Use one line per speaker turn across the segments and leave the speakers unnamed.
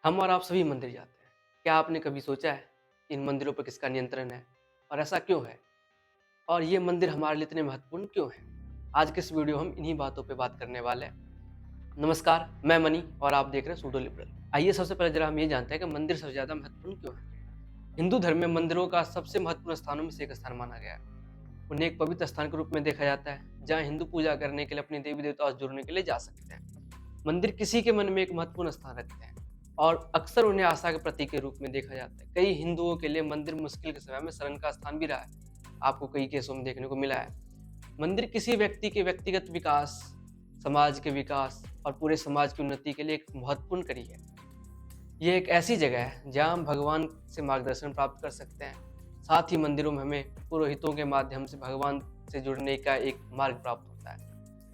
हम और आप सभी मंदिर जाते हैं। क्या आपने कभी सोचा है इन मंदिरों पर किसका नियंत्रण है और ऐसा क्यों है? और ये मंदिर हमारे लिए इतने महत्वपूर्ण क्यों हैं? आज के इस वीडियो हम इन्हीं बातों पे बात करने वाले हैं। नमस्कार, मैं मनी और आप देख रहे हैं सूडो लिबरल। आइए सबसे पहले जरा हम ये जानते हैं कि मंदिर सबसे ज़्यादा महत्वपूर्ण क्यों है? हिंदू धर्म में मंदिरों का सबसे महत्वपूर्ण स्थानों में से एक स्थान माना गया है। उन्हें एक पवित्र स्थान के रूप में देखा जाता है, जहाँ हिंदू पूजा करने के लिए अपने देवी-देवताओं से जुड़ने के लिए जा सकते हैं। मंदिर किसी के मन में एक महत्वपूर्ण स्थान रखते हैं और अक्सर उन्हें आस्था के प्रतीक के रूप में देखा जाता है। कई हिंदुओं के लिए मंदिर मुश्किल के समय में शरण का स्थान भी रहा है। आपको कई केसों में देखने को मिला है। मंदिर किसी व्यक्ति के व्यक्तिगत विकास, समाज के विकास और पूरे समाज की उन्नति के लिए एक महत्वपूर्ण कड़ी है। ये एक ऐसी जगह है जहाँ हम भगवान से मार्गदर्शन प्राप्त कर सकते हैं। साथ ही मंदिरों में हमें पुरोहितों के माध्यम से भगवान से जुड़ने का एक मार्ग प्राप्त होता है।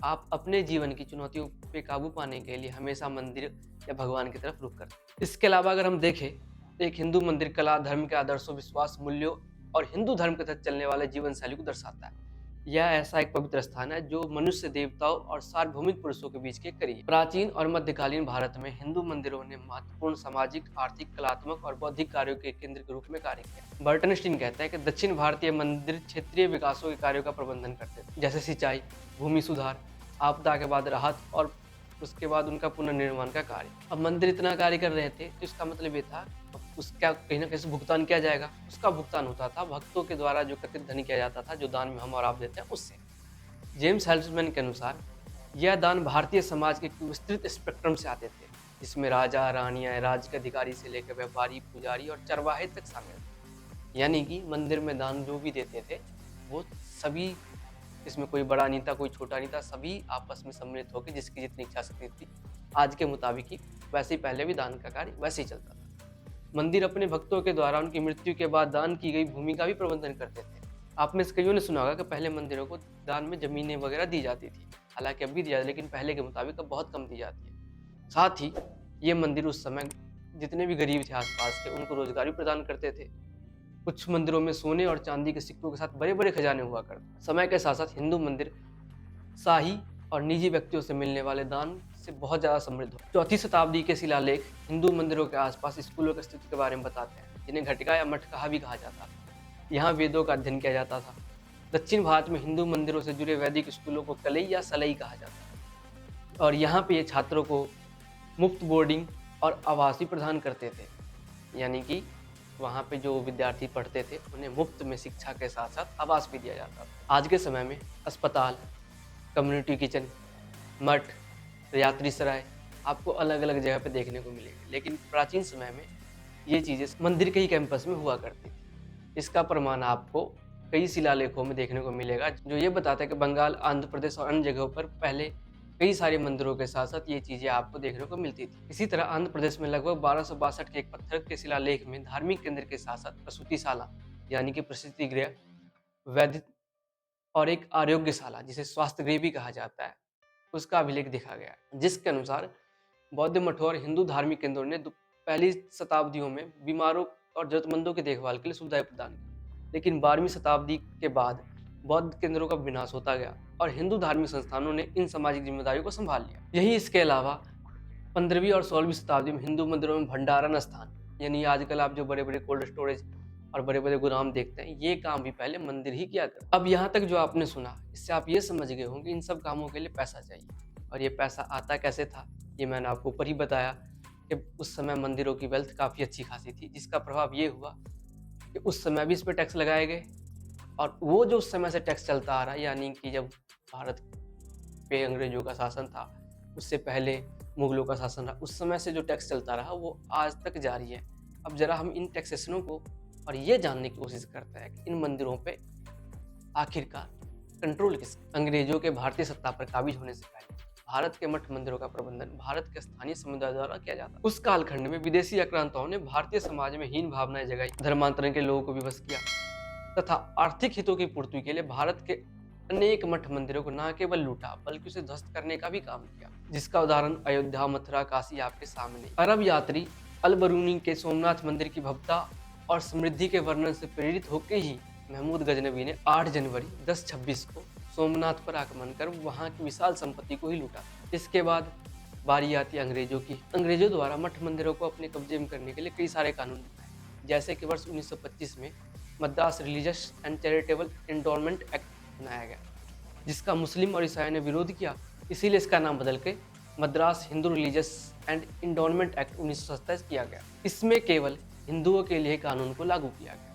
आप अपने जीवन की चुनौतियों पे काबू पाने के लिए हमेशा मंदिर या भगवान की तरफ रुख करते हैं। इसके अलावा अगर हम देखें तो एक हिंदू मंदिर कला, धर्म के आदर्शों, विश्वास, मूल्यों और हिंदू धर्म के तहत चलने वाले जीवन शैली को दर्शाता है। यह ऐसा एक पवित्र स्थान है जो मनुष्य, देवताओं और सार्वभौमिक पुरुषों के बीच के करीब है। प्राचीन और मध्यकालीन भारत में हिंदू मंदिरों ने महत्वपूर्ण सामाजिक, आर्थिक, कलात्मक और बौद्धिक कार्यों के केंद्र के रूप में कार्य किया। बर्टन स्टीन कहते हैं कि दक्षिण भारतीय मंदिर क्षेत्रीय विकासों के कार्यों का प्रबंधन करते थे, जैसे सिंचाई, भूमि सुधार, आपदा के बाद राहत और उसके बाद उनका पुनर्निर्माण का कार्य। अब मंदिर इतना कार्य कर रहे थे तो इसका मतलब ये था उसका कहीं ना कहीं से भुगतान किया जाएगा। उसका भुगतान होता था भक्तों के द्वारा जो कथित धन किया जाता था, जो दान में हम और आप देते हैं उससे। जेम्स हेल्समैन के अनुसार यह दान भारतीय समाज के एक विस्तृत स्पेक्ट्रम से आते थे, जिसमें राजा, रानियां, राज्य के अधिकारी से लेकर व्यापारी, पुजारी और चरवाहे तक शामिल थे। यानी कि मंदिर में दान जो भी देते थे वो सभी, इसमें कोई बड़ा नहीं था, कोई छोटा नहीं था, सभी आपस में सम्मिलित होकर जिसकी जितनी इच्छा शक्ति थी आज के मुताबिक ही, वैसे ही पहले भी दान का कार्य वैसे ही चलता था। मंदिर अपने भक्तों के द्वारा उनकी मृत्यु के बाद दान की गई भूमि का भी प्रबंधन करते थे। आप में से कईयों ने सुना होगा कि पहले मंदिरों को दान में जमीनें वगैरह दी जाती थी। हालांकि अब भी दी जाती है, लेकिन पहले के मुताबिक अब बहुत कम दी जाती है। साथ ही ये मंदिर उस समय जितने भी गरीब थे आसपास के, उनको रोजगार भी प्रदान करते थे। कुछ मंदिरों में सोने और चांदी के सिक्कों के साथ बड़े बड़े खजाने हुआ करते। समय के साथ साथ हिंदू मंदिर शाही और निजी व्यक्तियों से मिलने वाले दान से बहुत ज़्यादा समृद्ध हो। चौथी शताब्दी के शिलालेख हिंदू मंदिरों के आसपास स्कूलों की स्थिति के बारे में बताते हैं, जिन्हें घटिका या मठकहा भी कहा जाता था। यहाँ वेदों का अध्ययन किया जाता था। दक्षिण भारत में हिंदू मंदिरों से जुड़े वैदिक स्कूलों को कलई या सलई कहा जाता था और यहाँ पे ये छात्रों को मुफ्त बोर्डिंग और आवास भी प्रदान करते थे। यानी कि वहाँ पे जो विद्यार्थी पढ़ते थे उन्हें मुफ्त में शिक्षा के साथ साथ आवास भी दिया जाता था। आज के समय में अस्पताल, कम्युनिटी किचन, मठ, यात्री सराय आपको अलग अलग जगह पे देखने को मिलेंगे, लेकिन प्राचीन समय में ये चीज़ें मंदिर के ही कैंपस में हुआ करती थी। इसका प्रमाण आपको कई शिलालेखों में देखने को मिलेगा जो ये बताता है कि बंगाल, आंध्र प्रदेश और अन्य जगहों पर पहले कई सारे मंदिरों के साथ साथ ये चीज़ें आपको देखने को मिलती थी। इसी तरह आंध्र प्रदेश में लगभग 1262 के एक पत्थर के शिलालेख में धार्मिक केंद्र के साथ साथ प्रसूतिशाला यानी कि प्रसूति गृह, वैद्य और एक आरोग्यशाला जिसे स्वास्थ्य गृह भी कहा जाता है, उसका अभिलेख देखा गया है, जिसके अनुसार बौद्ध मठों और हिंदू धार्मिक केंद्रों ने पहली शताब्दियों में बीमारों और जरूरतमंदों की देखभाल के लिए सुविधाएं प्रदान की। लेकिन 12वीं शताब्दी के बाद बौद्ध केंद्रों का विनाश होता गया और हिंदू धार्मिक संस्थानों ने इन सामाजिक जिम्मेदारियों को संभाल लिया। यही इसके अलावा 15वीं और 16वीं शताब्दी में हिंदू मंदिरों में भंडारण स्थान, यानी आजकल आप जो बड़े बड़े कोल्ड स्टोरेज और बड़े बड़े गोदाम देखते हैं, ये काम भी पहले मंदिर ही किया करता। अब यहाँ तक जो आपने सुना, इससे आप ये समझ गए होंगे इन सब कामों के लिए पैसा चाहिए। और ये पैसा आता कैसे था, ये मैंने आपको ऊपर ही बताया कि उस समय मंदिरों की वेल्थ काफ़ी अच्छी खासी थी, जिसका प्रभाव ये हुआ कि उस समय भी इस पे टैक्स लगाए गए। और वो जो उस समय से टैक्स चलता आ रहा है, यानी कि जब भारत पे अंग्रेजों का शासन था, उससे पहले मुगलों का शासन रहा, उस समय से जो टैक्स चलता रहा वो आज तक जारी है। अब जरा हम इन टैक्सेशनों को और ये जानने की कोशिश करते हैं कि इन मंदिरों पे आखिरकार कंट्रोल किस। अंग्रेजों के भारतीय सत्ता पर काबिज होने से पहले भारत के मठ मंदिरों का प्रबंधन भारत के स्थानीय समुदाय द्वारा किया जाता। उस कालखंड में विदेशी आक्रांताओं ने भारतीय समाज में हीन भावनाएं जगाई, धर्मांतरण के लोगों को विवश किया तथा आर्थिक हितों की पूर्ति के लिए भारत के अनेक मठ मंदिरों को न केवल लूटा बल्कि उसे ध्वस्त करने का भी काम किया, जिसका उदाहरण अयोध्या, मथुरा, काशी आपके सामने। अरब यात्री अल बरूनी के सोमनाथ मंदिर की भव्यता और समृद्धि के वर्णन से प्रेरित होकर ही महमूद गजनवी ने 8 जनवरी 1026 को सोमनाथ पर आक्रमण कर वहां की विशाल संपत्ति को ही लूटा। इसके बाद बारी आती है अंग्रेजों की। अंग्रेजों द्वारा मठ मंदिरों को अपने कब्जे में करने के लिए कई सारे कानून बनाए, जैसे कि वर्ष 1925 में Madras religious and charitable endowment act बनाया गया, जिसका मुस्लिम और ईसाइयों ने विरोध किया। इसीलिए इसका नाम बदल के Madras Hindu religious and endowment act 1927 किया गया। इसमें केवल हिंदुओं के लिए कानून को लागू किया गया।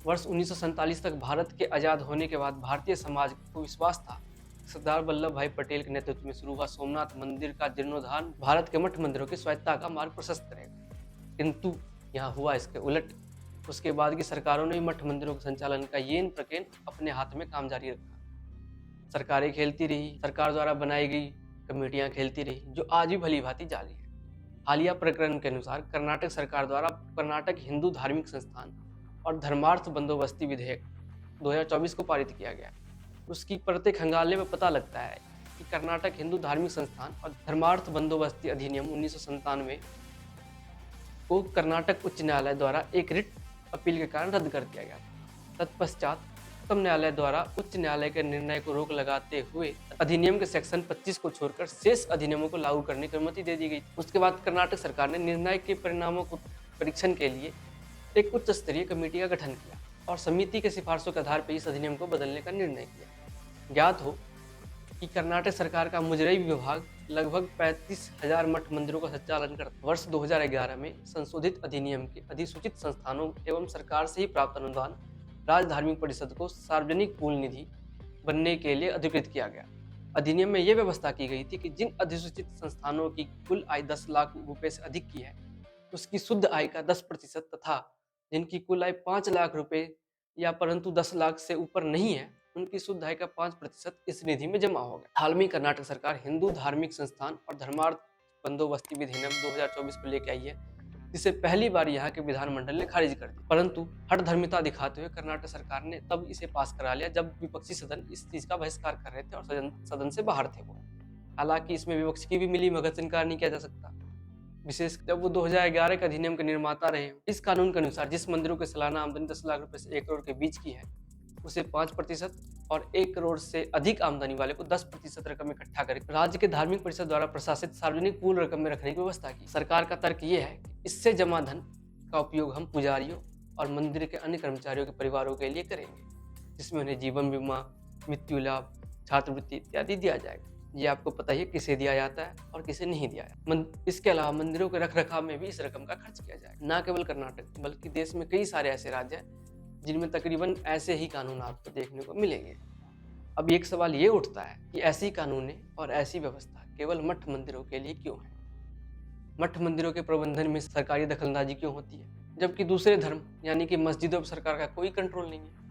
वर्ष 1947 तक भारत के आज़ाद होने के बाद भारतीय समाज को विश्वास था, सरदार वल्लभ भाई पटेल के नेतृत्व में शुरू हुआ सोमनाथ मंदिर का जीर्णोद्धार भारत के मठ मंदिरों की स्वायत्तता का मार्ग प्रशस्त करेगा। किंतु यहाँ हुआ इसके उलट। उसके बाद की सरकारों ने मठ मंदिरों के संचालन का येन प्रकेन अपने हाथ में काम जारी रखा। सरकारें खेलती रही, सरकार द्वारा बनाई गई कमेटियां खेलती रही, जो आज भी भली भांति जारी है। हालिया प्रकरण के अनुसार कर्नाटक सरकार द्वारा कर्नाटक हिंदू धार्मिक संस्थान और धर्मार्थ बंदोबस्ती विधेयक 2024 को पारित किया गया। उसकी प्रत्येक खंगाले में पता लगता है कि कर्नाटक हिंदू धार्मिक संस्थान और धर्मार्थ बंदोबस्ती अधिनियम 1997 को कर्नाटक उच्च न्यायालय द्वारा एक रिट अपील के कारण रद्द कर दिया गया। तत्पश्चात उच्चतम न्यायालय द्वारा उच्च न्यायालय के निर्णय को रोक लगाते हुए अधिनियम के सेक्शन 25 को छोड़कर शेष अधिनियमों को लागू करने की अनुमति दे दी गई। उसके बाद कर्नाटक सरकार ने निर्णय के परिणामों को परीक्षण के लिए एक उच्च स्तरीय कमेटी का गठन किया और समिति के सिफारिशों के आधार पर इस अधिनियम को बदलने का निर्णय किया। ज्ञात हो कि कर्नाटक सरकार का मुजराई विभाग लगभग 35,000 मठ मंदिरों का संचालन करता। वर्ष 2011 में संशोधित अधिनियम के अधिसूचित संस्थानों एवं सरकार से ही प्राप्त अनुदान राज्य धार्मिक परिषद को सार्वजनिक मूल निधि बनने के लिए अधिकृत किया गया। अधिनियम में यह व्यवस्था की गई थी कि जिन अधिसूचित संस्थानों की कुल आय 10 लाख रुपए से अधिक की है, उसकी शुद्ध आय का 10% तथा जिनकी कुल आय 5 लाख रुपए या परंतु 10 लाख से ऊपर नहीं है, उनकी शुद्ध आय का 5% इस निधि में जमा हो गया। हाल में कर्नाटक सरकार हिंदू धार्मिक संस्थान और धर्मार्थ बंदोबस्ती विधिनियम 2024 को लेकर आई है, जिसे पहली बार यहाँ के विधानमंडल ने खारिज कर दिया। परंतु हठधर्मिता दिखाते हुए कर्नाटक सरकार ने तब इसे पास करा लिया जब विपक्षी सदन इस चीज का बहिष्कार कर रहे थे और सदन से बाहर थे वो। हालांकि इसमें विपक्ष की भी मिली भगत से इनकार नहीं किया जा सकता, विशेष जब वो 2011 के अधिनियम के निर्माता रहे। इस कानून के अनुसार जिस मंदिरों की सालाना आमदनी 10 लाख रुपए से 1 करोड़ के बीच की है, उसे 5% और 1 करोड़ से अधिक आमदनी वाले को 10% रकम इकट्ठा कर राज्य के धार्मिक परिषद द्वारा प्रशासित सार्वजनिक पूल रकम में रखने की व्यवस्था की। सरकार का तर्क ये है कि इससे जमा धन का उपयोग हम पुजारियों और मंदिर के अन्य कर्मचारियों के परिवारों के लिए करेंगे, जिसमें उन्हें जीवन बीमा, मृत्यु लाभ, छात्रवृत्ति इत्यादि दिया जाएगा। ये आपको पता ही है किसे दिया जाता है और किसे नहीं दिया जाता। इसके अलावा मंदिरों के रख रखाव में भी इस रकम का खर्च किया जाएगा। न केवल कर्नाटक बल्कि देश में कई सारे ऐसे राज्य हैं जिनमें तकरीबन ऐसे ही कानून आपको देखने को मिलेंगे। अब एक सवाल ये उठता है कि ऐसी कानूनें और ऐसी व्यवस्था केवल मठ मंदिरों के लिए क्यों है? मठ मंदिरों के प्रबंधन में सरकारी दखलंदाजी क्यों होती है, जबकि दूसरे धर्म यानी कि मस्जिदों पर सरकार का कोई कंट्रोल नहीं है?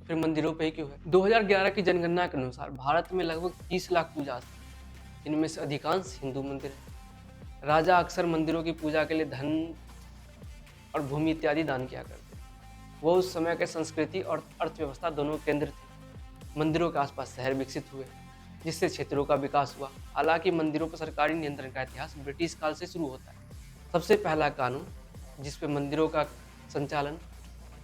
फिर मंदिरों पे ही क्यों है? 2011 की जनगणना के अनुसार भारत में लगभग 30 लाख पूजास्थल, इनमें से अधिकांश हिंदू मंदिर हैं। राजा अक्सर मंदिरों की पूजा के लिए धन और भूमि इत्यादि दान किया करते। वो उस समय के संस्कृति और अर्थव्यवस्था दोनों केंद्र थे। मंदिरों के आसपास शहर विकसित हुए, जिससे क्षेत्रों का विकास हुआ। हालांकि मंदिरों पर सरकारी नियंत्रण का इतिहास ब्रिटिश काल से शुरू होता है। सबसे पहला कानून जिस पे मंदिरों का संचालन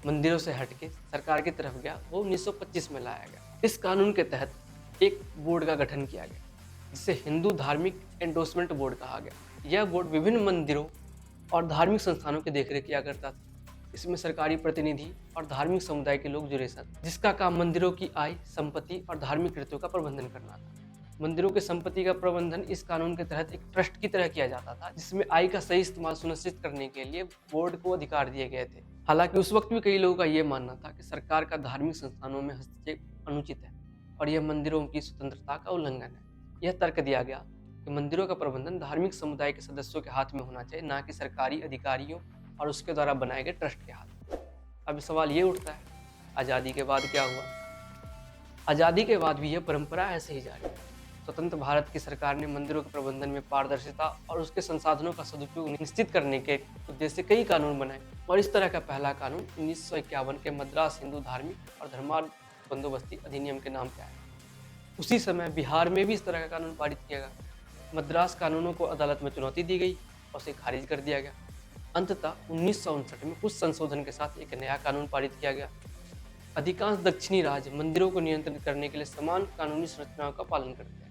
मंदिरों से हटके सरकार की तरफ गया, वो 1925 में लाया गया। इस कानून के तहत एक बोर्ड का गठन किया गया, जिसे हिंदू धार्मिक एंडोर्समेंट बोर्ड कहा गया। यह बोर्ड विभिन्न मंदिरों और धार्मिक संस्थानों की देखरेख किया करता था। इसमें सरकारी प्रतिनिधि और धार्मिक समुदाय के लोग जुड़े थे, जिसका काम मंदिरों की आय, संपत्ति और धार्मिक कृत्यों का प्रबंधन करना था। मंदिरों की संपत्ति का प्रबंधन इस कानून के तहत एक ट्रस्ट की तरह किया जाता था, जिसमें आय का सही इस्तेमाल सुनिश्चित करने के लिए बोर्ड को अधिकार दिए गए थे। हालांकि उस वक्त भी कई लोगों का यह मानना था कि सरकार का धार्मिक संस्थानों में हस्तक्षेप अनुचित है और यह मंदिरों की स्वतंत्रता का उल्लंघन है। यह तर्क दिया गया कि मंदिरों का प्रबंधन धार्मिक समुदाय के सदस्यों के हाथ में होना चाहिए, न कि सरकारी अधिकारियों और उसके द्वारा बनाए गए ट्रस्ट के हाथ। अब सवाल ये उठता है, आज़ादी के बाद क्या हुआ? आज़ादी के बाद भी यह परंपरा ऐसे ही जारी है। स्वतंत्र भारत की सरकार ने मंदिरों के प्रबंधन में पारदर्शिता और उसके संसाधनों का सदुपयोग निश्चित करने के उद्देश्य से कई कानून बनाए, और इस तरह का पहला कानून 1951 के मद्रास हिंदू धार्मिक और धर्मार्थ बंदोबस्ती अधिनियम के नाम पे आया। उसी समय बिहार में भी इस तरह का कानून पारित किया गया। मद्रास कानूनों को अदालत में चुनौती दी गई और उसे खारिज कर दिया गया। अंततः 1959 में कुछ संशोधन के साथ एक नया कानून पारित किया गया। अधिकांश दक्षिणी राज्य मंदिरों को नियंत्रित करने के लिए समान कानूनी संरचनाओं का पालन करते हैं।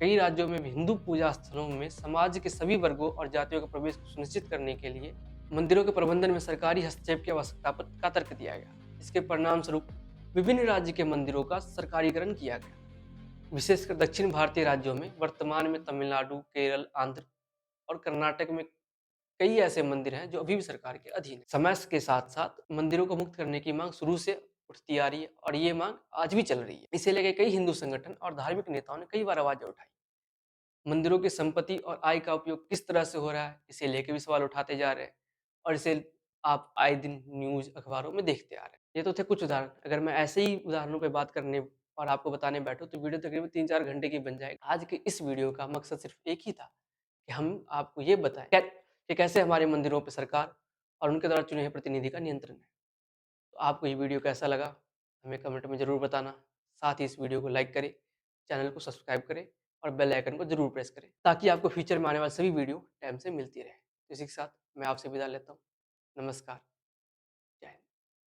कई राज्यों में भी हिंदू पूजा स्थलों में समाज के सभी वर्गों और जातियों का प्रवेश को सुनिश्चित करने के लिए मंदिरों के प्रबंधन में सरकारी हस्तक्षेप की आवश्यकता पर का तर्क दिया गया। इसके परिणाम स्वरूप विभिन्न राज्य के मंदिरों का सरकारीकरण किया गया। विशेषकर दक्षिण भारतीय राज्यों में वर्तमान में तमिलनाडु, केरल, आंध्र और कर्नाटक में कई ऐसे मंदिर हैं जो अभी भी सरकार के अधीन हैं। समय के साथ-साथ मंदिरों को मुक्त करने की मांग शुरू से उठती आ रही है और ये मांग आज भी चल रही है। इसे लेके कई हिंदू संगठन और धार्मिक नेताओं ने कई बार आवाज़ें उठाई। मंदिरों की संपत्ति और आय का उपयोग किस तरह से हो रहा है, इसे लेके भी सवाल उठाते जा रहे हैं और इसे आप आए दिन न्यूज़, अखबारों में देखते आ रहे हैं। ये तो थे कुछ उदाहरण। अगर मैं ऐसे ही उदाहरणों पे बात करने और आपको बताने बैठूँ तो वीडियो तकरीबन 3-4 घंटे की बन जाएगी। आज के इस वीडियो का मकसद सिर्फ़ एक ही था कि हम आपको ये बताएँ कि कैसे हमारे मंदिरों पे सरकार और उनके द्वारा चुने हुए प्रतिनिधि का नियंत्रण है। तो आपको ये वीडियो कैसा लगा? हमें कमेंट में ज़रूर बताना। साथ ही इस वीडियो को लाइक करें, चैनल को सब्सक्राइब करें और बेल आइकन को ज़रूर प्रेस करें, ताकि आपको फ्यूचर में आने वाली सभी वीडियो टाइम से मिलती रहे। इसी के साथ मैं आपसे विदा लेता हूँ। नमस्कार।